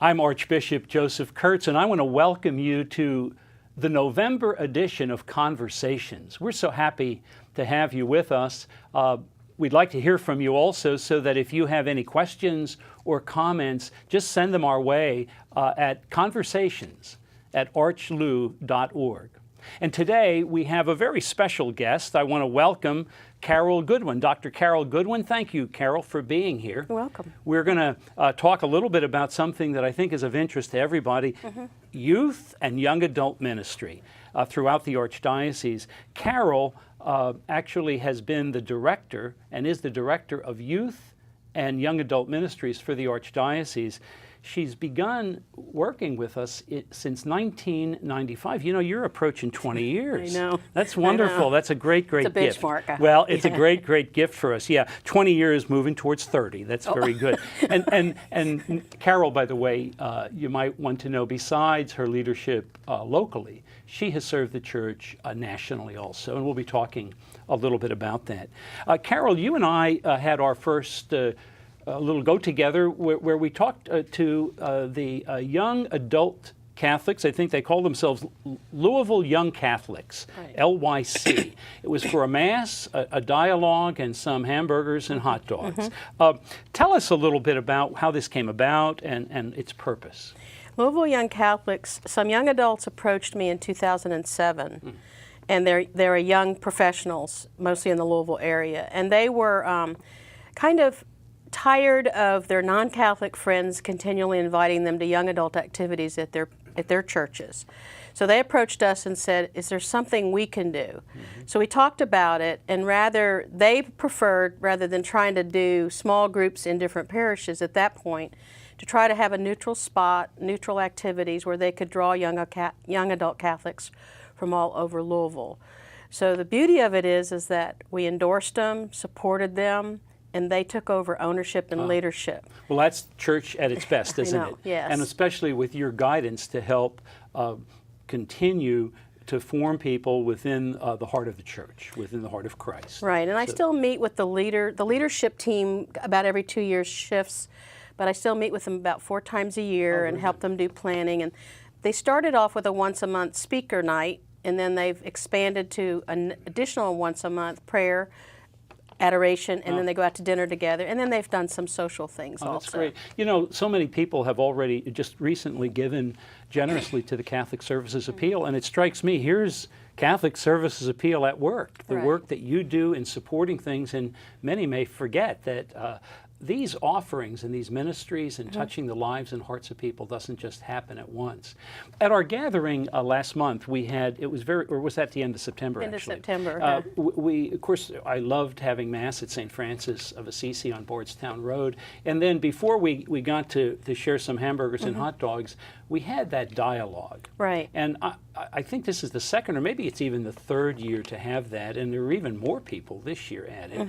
I'm Archbishop Joseph Kurtz, and I want to welcome you to the November edition of Conversations. We're so happy to have you with us. We'd like to hear from you also, so that if you have any questions or comments, just send them our way at conversations@archlu.org. And today we have a very special guest. I want to welcome Carole Goodwin. Dr. Carole Goodwin, thank you, Carole, for being here. You're welcome. We're going to talk a little bit about something that I think is of interest to everybody, youth and young adult ministry throughout the Archdiocese. Carole actually has been the director and is the director of youth and young adult ministries for the Archdiocese. She's begun working with us since 1995. You know, you're approaching 20 years. I know. That's wonderful. That's a great, great gift. It's a benchmark. Well, it's a great, great gift for us. Yeah, 20 years moving towards 30. That's very good. And Carole, by the way, you might want to know, besides her leadership locally, she has served the church nationally also, and we'll be talking a little bit about that. Carole, you and I had our first a little go-together where we talked to the young adult Catholics. I think they call themselves Louisville Young Catholics, right. LYC. It was for a Mass, a dialogue, and some hamburgers and hot dogs. Tell us a little bit about how this came about and its purpose. Louisville Young Catholics, some young adults approached me in 2007, and they're young professionals, mostly in the Louisville area, and they were kind of tired of their non-Catholic friends continually inviting them to young adult activities at their churches. So they approached us and said, is there something we can do? So we talked about it, and they preferred, rather than trying to do small groups in different parishes at that point, to try to have a neutral spot, neutral activities where they could draw young adult Catholics from all over Louisville. So the beauty of it is that we endorsed them, supported them, and they took over ownership and leadership. Well, that's church at its best, isn't it? Yes. And especially with your guidance to help continue to form people within the heart of the church, within the heart of Christ. Right, and I still meet with the leadership team about every 2 years shifts, but I still meet with them about 4 times a year and help them do planning. And they started off with a once-a-month speaker night, and then they've expanded to an additional once-a-month prayer, adoration, and then they go out to dinner together, and then they've done some social things also. That's great. You know, so many people have already just recently given generously to the Catholic Services Appeal, and it strikes me, here's Catholic Services Appeal at work, the work that you do in supporting things, and many may forget that these offerings and these ministries and touching the lives and hearts of people doesn't just happen at once. At our gathering last month, we had, it was or was that the end of September, End actually? of September. Of course, I loved having Mass at St. Francis of Assisi on Bardstown Road. And then before we got to share some hamburgers and hot dogs, we had that dialogue. Right. And I think this is the second, or maybe it's even the third year to have that, and there are even more people this year at it.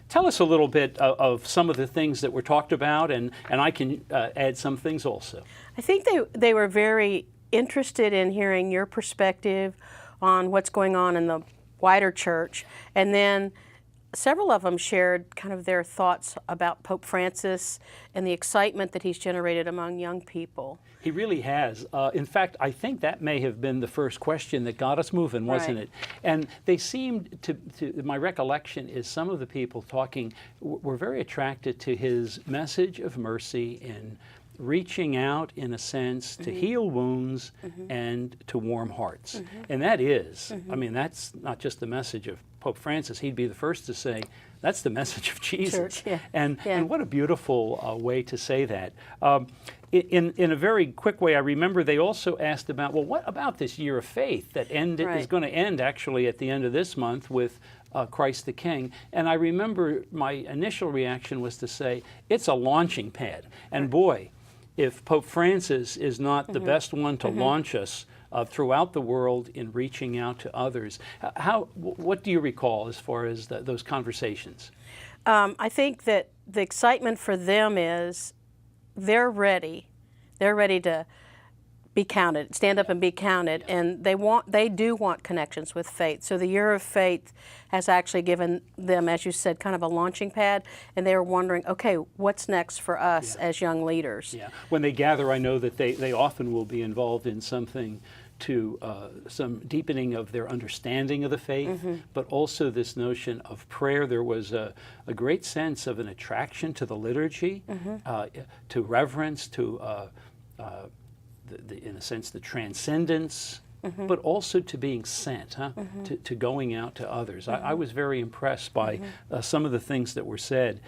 Tell us a little bit of some of the things that were talked about, and I can add some things also. I think they were very interested in hearing your perspective on what's going on in the wider church, and then several of them shared kind of their thoughts about Pope Francis and the excitement that he's generated among young people. He really has. In fact, I think that may have been the first question that got us moving, wasn't it? And they seemed to, my recollection is some of the people talking were very attracted to his message of mercy in reaching out, in a sense, to heal wounds and to warm hearts. And that is, I mean, that's not just the message of Pope Francis. He'd be the first to say, that's the message of Jesus. Church, and what a beautiful way to say that. In a very quick way, I remember they also asked about, well, what about this year of faith that is going to end actually at the end of this month with Christ the King? And I remember my initial reaction was to say, it's a launching pad. And boy, if Pope Francis is not the best one to launch us throughout the world in reaching out to others, what do you recall as far as those conversations? I think that the excitement for them is they're ready. They're ready to be counted, stand up and be counted, and they do want connections with faith. So the Year of Faith has actually given them, as you said, kind of a launching pad, and they were wondering, okay, what's next for us as young leaders? Yeah. When they gather, I know that they often will be involved in something to some deepening of their understanding of the faith, but also this notion of prayer. There was a great sense of an attraction to the liturgy, to reverence, to in a sense, the transcendence, but also to being sent, to going out to others. I was very impressed by some of the things that were said.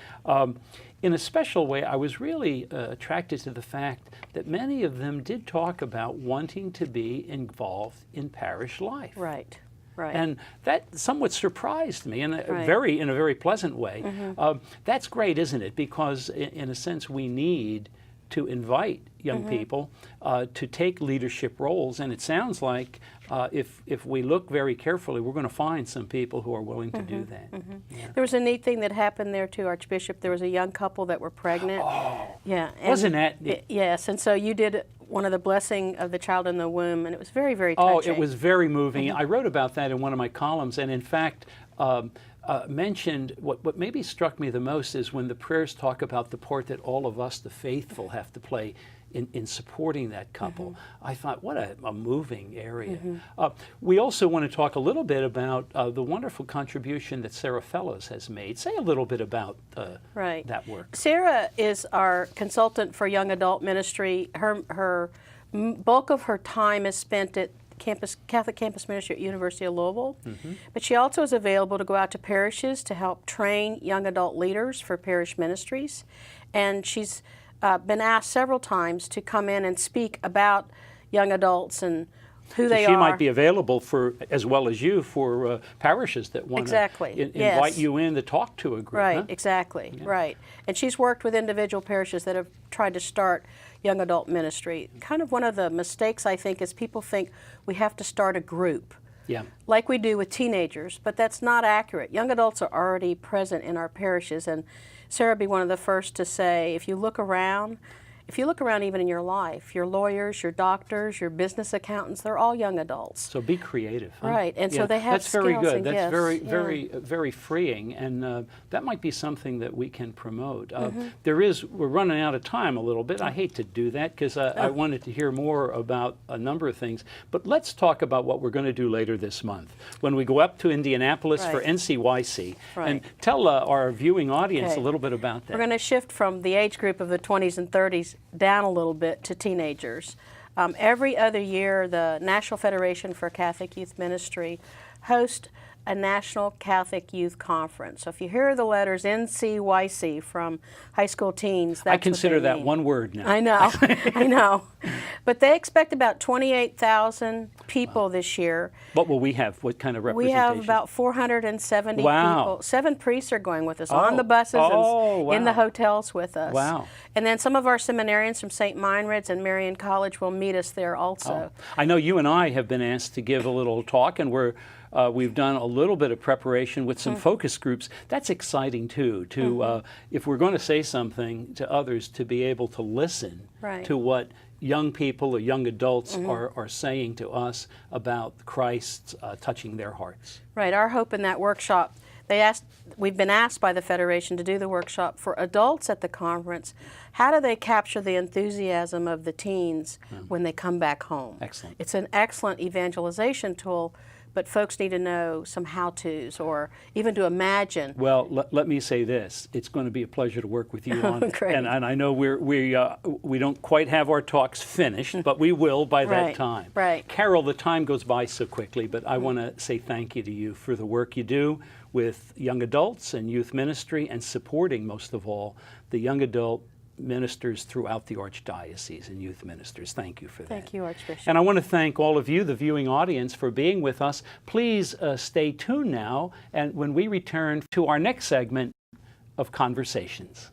In a special way, I was really attracted to the fact that many of them did talk about wanting to be involved in parish life. Right. Right. And that somewhat surprised me in a very pleasant way. That's great, isn't it? Because in a sense, we need to invite young people to take leadership roles, and it sounds like if we look very carefully, we're going to find some people who are willing to do that. Yeah. There was a neat thing that happened there too, Archbishop. There was a young couple that were pregnant. Oh, yeah, wasn't that? Yes, and so you did one of the blessing of the child in the womb, and it was very, very touching. Oh, it was very moving. I wrote about that in one of my columns, and in fact, mentioned what maybe struck me the most is when the prayers talk about the part that all of us, the faithful, have to play in supporting that couple. I thought, what a moving area. We also want to talk a little bit about the wonderful contribution that Sarah Fellows has made. Say a little bit about that work. Sarah is our consultant for young adult ministry. Her bulk of her time is spent at Catholic Campus Ministry at University of Louisville, but she also is available to go out to parishes to help train young adult leaders for parish ministries, and she's been asked several times to come in and speak about young adults and who they are. She might be available for, as well as you, for parishes that want to invite you in to talk to a group. Right, exactly, right. And she's worked with individual parishes that have tried to start young adult ministry. Kind of one of the mistakes, I think, is people think we have to start a group. Yeah. Like we do with teenagers, but that's not accurate. Young adults are already present in our parishes, and Sarah would be one of the first to say, if you look around even in your life, your lawyers, your doctors, your business accountants, they're all young adults. So be creative. Huh? Right, and so they have That's very skills good. and That's gifts. very freeing, and that might be something that we can promote. We're running out of time a little bit. I hate to do that because I wanted to hear more about a number of things, but let's talk about what we're going to do later this month when we go up to Indianapolis for NCYC. And tell our viewing audience a little bit about that. We're going to shift from the age group of the 20s and 30s down a little bit to teenagers. Every other year, the National Federation for Catholic Youth Ministry hosts a National Catholic Youth Conference. So if you hear the letters NCYC from high school teens, that's I consider what they that mean. one word now. I know, I know. But they expect about 28,000 people this year. What will we have? What kind of representation? We have about 470 people. 7 priests are going with us on the buses and in the hotels with us. Wow. And then some of our seminarians from St. Meinrad's and Marian College will meet us there also. I know you and I have been asked to give a little talk, and we've done a little bit of preparation with some focus groups. That's exciting too, if we're going to say something to others, to be able to listen to what young people or young adults are saying to us about Christ touching their hearts. Right, our hope in that workshop, we've been asked by the Federation to do the workshop for adults at the conference. How do they capture the enthusiasm of the teens when they come back home? Excellent. It's an excellent evangelization tool, but folks need to know some how-tos or even to imagine. Well, let me say this. It's going to be a pleasure to work with you on it. Great. And I know we don't quite have our talks finished, but we will by that time. Right. Carole, the time goes by so quickly, but I want to say thank you to you for the work you do with young adults and youth ministry, and supporting, most of all, the young adult ministers throughout the Archdiocese and youth ministers. Thank you for that. Thank you, Archbishop. And I want to thank all of you, the viewing audience, for being with us. Please stay tuned now, and when we return to our next segment of Conversations.